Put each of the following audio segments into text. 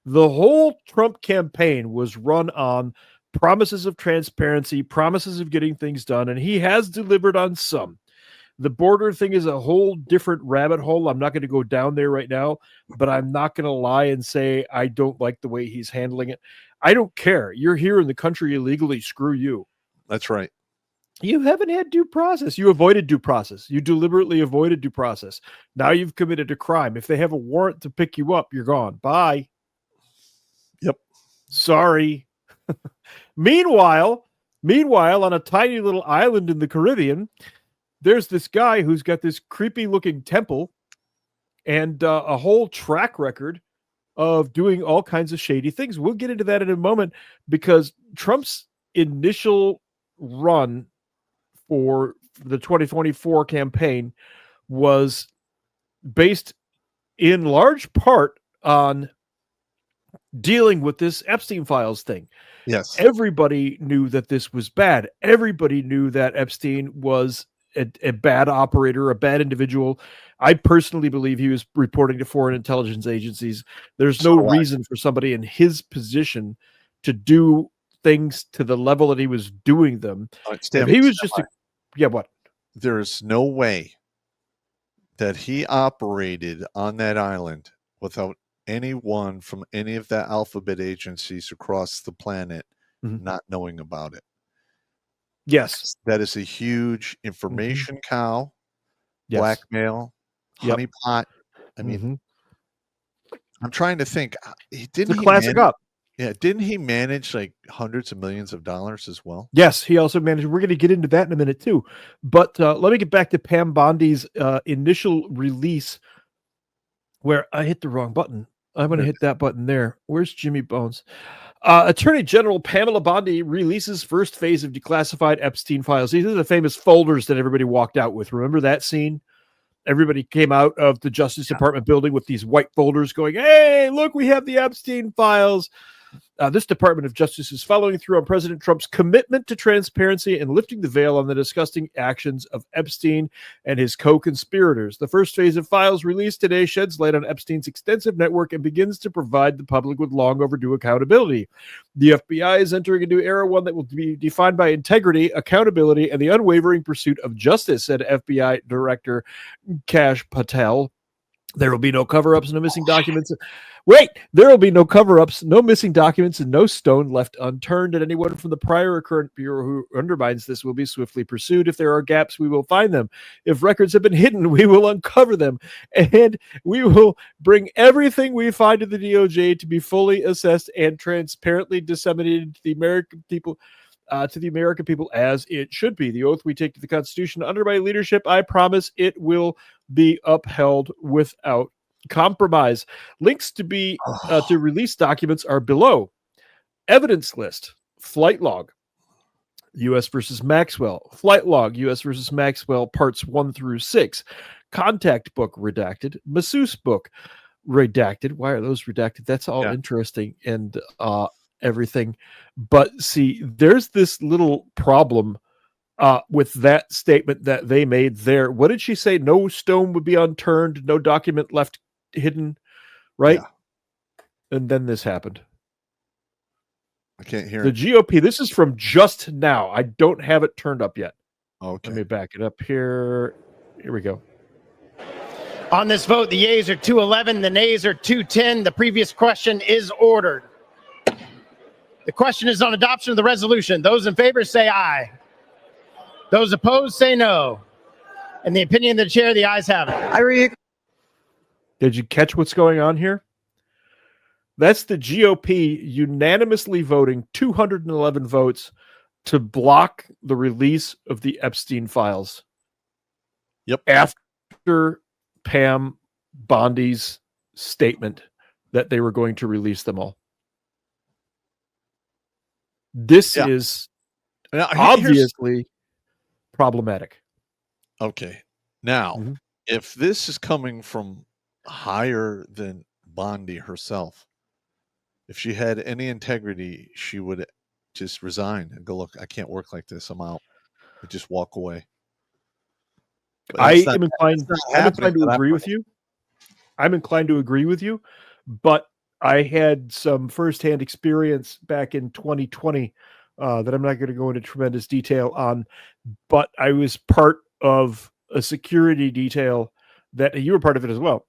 The whole Trump campaign was run on promises of transparency, promises of getting things done, and he has delivered on some. The border thing is a whole different rabbit hole. I'm not going to go down there right now, but I'm not going to lie and say I don't like the way he's handling it. I don't care. You're here in the country illegally. Screw you. That's right. You haven't had due process. You avoided due process. You deliberately avoided due process. Now you've committed a crime. If they have a warrant to pick you up, you're gone. Bye. Yep. Sorry. Meanwhile, on a tiny little island in the Caribbean, there's this guy who's got this creepy looking temple and a whole track record of doing all kinds of shady things. We'll get into that in a moment because Trump's initial run for the 2024 campaign was based in large part on dealing with this Epstein files thing. Yes. Everybody knew that this was bad. Everybody knew that Epstein was a bad operator, a bad individual. I personally believe he was reporting to foreign intelligence agencies. There's no reason for somebody in his position to do things to the level that he was doing them. If he was just what? There is no way that he operated on that island without anyone from any of the alphabet agencies across the planet not knowing about it. Yes. That is a huge information cow, blackmail, honeypot. I mean, I'm trying to think. Didn't he classic up? Yeah, didn't he manage like hundreds of millions of dollars as well? Yes, he also managed. We're going to get into that in a minute too. But let me get back to Pam Bondi's initial release, where I hit the wrong button. I'm going to hit that button there. Where's Jimmy Bones? Attorney General Pamela Bondi releases first phase of declassified Epstein files. These are the famous folders that everybody walked out with. Remember that scene? Everybody came out of the Justice Department building with these white folders going, hey, look, we have the Epstein files. This Department of Justice is following through on President Trump's commitment to transparency and lifting the veil on the disgusting actions of Epstein and his co-conspirators. The first phase of files released today sheds light on Epstein's extensive network and begins to provide the public with long overdue accountability. The FBI is entering a new era, one that will be defined by integrity, accountability, and the unwavering pursuit of justice, said FBI Director Kash Patel. There will be no cover-ups, no missing documents. Wait, there will be no cover-ups, no missing documents, and no stone left unturned. And anyone from the prior or current bureau who undermines this will be swiftly pursued. If there are gaps, we will find them. If records have been hidden, we will uncover them. And we will bring everything we find to the DOJ to be fully assessed and transparently disseminated to the American people. As it should be. The oath we take to the Constitution under my leadership, I promise it will be upheld without compromise. Links to release documents are below. Evidence list, flight log, U.S. versus Maxwell, flight log, U.S. versus Maxwell, parts 1 through 6, contact book redacted, masseuse book redacted. Why are those redacted? That's all interesting and everything. But see, there's this little problem with that statement that they made there. What did she say? No stone would be unturned, no document left hidden, right? Yeah. And then this happened. I can't hear the GOP. This is from just now. I don't have it turned up yet. Okay. Let me back it up here. Here we go. On this vote, the yeas are 211, the nays are 210. The previous question is ordered. The question is on adoption of the resolution. Those in favor say aye. Those opposed say no. In the opinion of the chair, the ayes have it. Did you catch what's going on here? That's the GOP unanimously voting 211 votes to block the release of the Epstein files. Yep. After Pam Bondi's statement that they were going to release them all. This is obviously problematic. Okay. Now, if this is coming from higher than Bondi herself, if she had any integrity, she would just resign and go, look, I can't work like this. I'm out. And just walk away. I am inclined to agree with you. I'm inclined to agree with you, but I had some firsthand experience back in 2020 that I'm not going to go into tremendous detail on, but I was part of a security detail that you were part of it as well.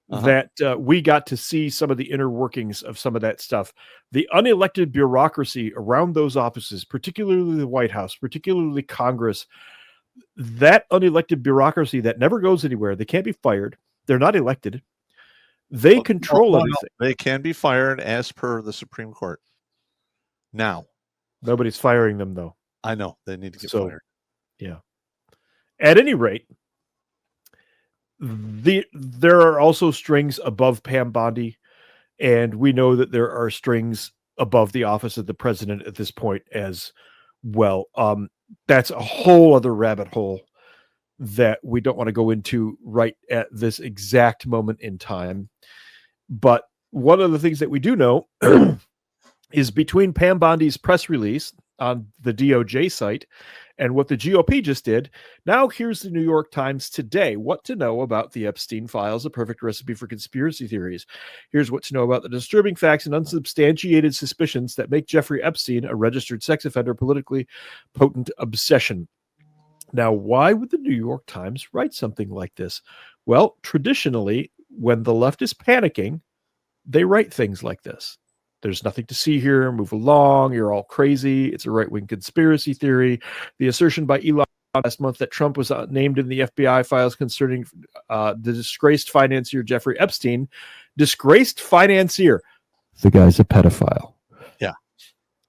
That we got to see some of the inner workings of some of that stuff. The unelected bureaucracy around those offices, particularly the White House, particularly Congress, that unelected bureaucracy that never goes anywhere. They can't be fired. They're not elected. They control everything. They can be fired as per the Supreme Court. Now. Nobody's firing them, though. I know. They need to get fired. Yeah. At any rate, there are also strings above Pam Bondi, and we know that there are strings above the office of the president at this point as well. That's a whole other rabbit hole that we don't want to go into right at this exact moment in time. But one of the things that we do know is between Pam Bondi's press release on the DOJ site and what the GOP just did. Now here's the New York Times today. What to know about the Epstein files, a perfect recipe for conspiracy theories. Here's what to know about the disturbing facts and unsubstantiated suspicions that make Jeffrey Epstein a registered sex offender, politically potent obsession. Now, why would the New York Times write something like this? Well, traditionally, when the left is panicking, they write things like this. There's nothing to see here. Move along. You're all crazy. It's a right-wing conspiracy theory. The assertion by Elon last month that Trump was named in the FBI files concerning the disgraced financier Jeffrey Epstein. Disgraced financier. The guy's a pedophile. Yeah.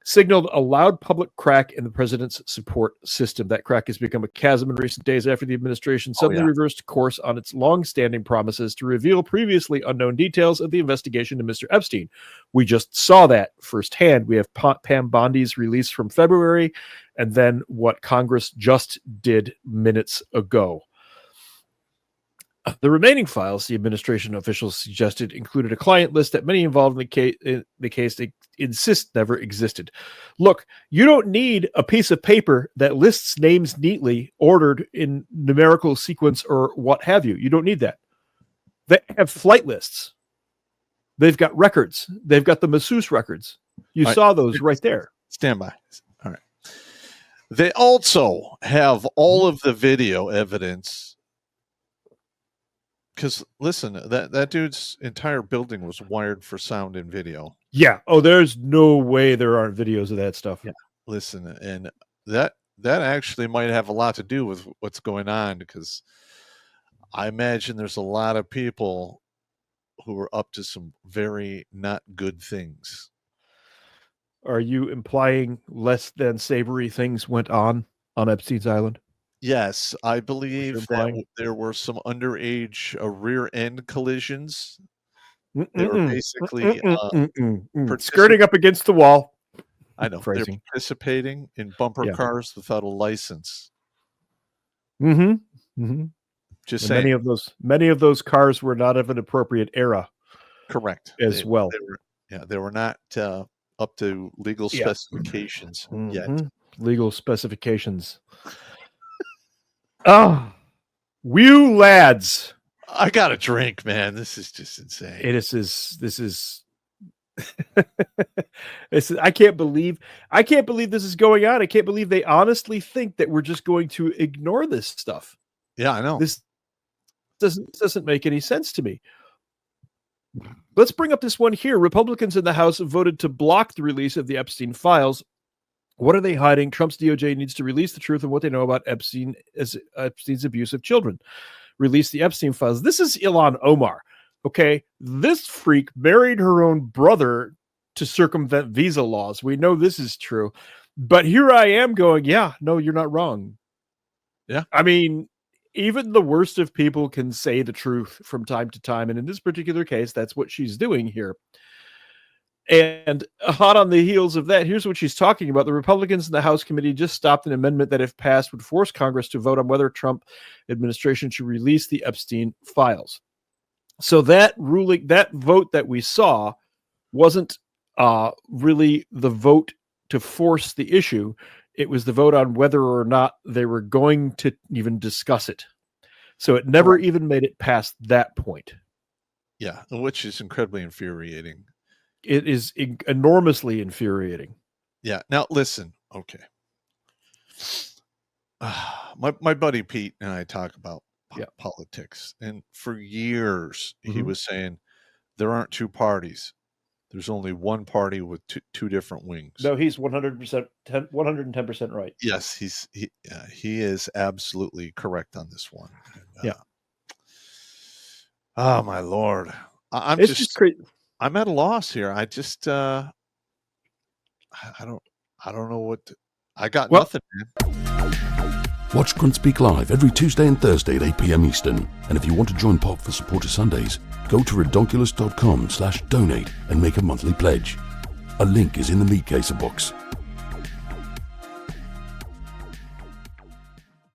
Signaled a loud public crack in the president's support system. That crack has become a chasm in recent days after the administration suddenly reversed course on its long-standing promises to reveal previously unknown details of the investigation into Mr. Epstein. We just saw that firsthand. We have Pam Bondi's release from February, and then what Congress just did minutes ago. The remaining files, the administration officials suggested, included a client list that many involved in the case they insist never existed. Look, you don't need a piece of paper that lists names neatly ordered in numerical sequence or what have you. You don't need that. They have flight lists. They've got records. They've got the masseuse records. You saw those right there. Stand by. All right. They also have all of the video evidence. Because listen, that dude's entire building was wired for sound and video. Yeah. Oh, there's no way there aren't videos of that stuff. Yeah. Listen, and that actually might have a lot to do with what's going on, because I imagine there's a lot of people who are up to some very not good things. Are you implying less than savory things went on Epstein's Island? Yes, I believe that there were some underage rear end collisions. They were basically skirting up against the wall. I know. They're participating in bumper cars without a license. Just saying. Many of those cars were not of an appropriate era. Correct. As well. They were not up to legal specifications yet. Legal specifications. Oh, whew, lads. I got a drink, man. This is just insane. This is I can't believe this is going on. I can't believe they honestly think that we're just going to ignore this stuff. Yeah, I know. This doesn't make any sense to me. Let's bring up this one here. Republicans in the House voted to block the release of the Epstein files. What are they hiding? Trump's DOJ needs to release the truth of what they know about Epstein's abuse of children. Release the Epstein files. This is Ilhan Omar. Okay, this freak married her own brother to circumvent visa laws. We know this is true. But here I am going, yeah, no, you're not wrong. Yeah. I mean, even the worst of people can say the truth from time to time. And in this particular case, that's what she's doing here. And hot on the heels of that, here's what she's talking about. The Republicans in the House committee just stopped an amendment that, if passed, would force Congress to vote on whether Trump administration should release the Epstein files. So that ruling, that vote that we saw wasn't really the vote to force the issue. It was the vote on whether or not they were going to even discuss it. So it never even made it past that point. Yeah, which is incredibly infuriating. it is enormously infuriating. Yeah. Now listen. Okay. My buddy Pete and I talk about politics, and for years he was saying there aren't two parties. There's only one party with two different wings. No, he's 110% right. Yes, he is absolutely correct on this one. And, oh my Lord, I'm just crazy. I'm at a loss here. I just I don't know what I got. Nothing, man. Watch Grunt Speak live every Tuesday and Thursday at 8 p.m. Eastern. And if you want to join Pop for Supporter Sundays, go to redonkulas.com/donate and make a monthly pledge. A link is in the meat caser box.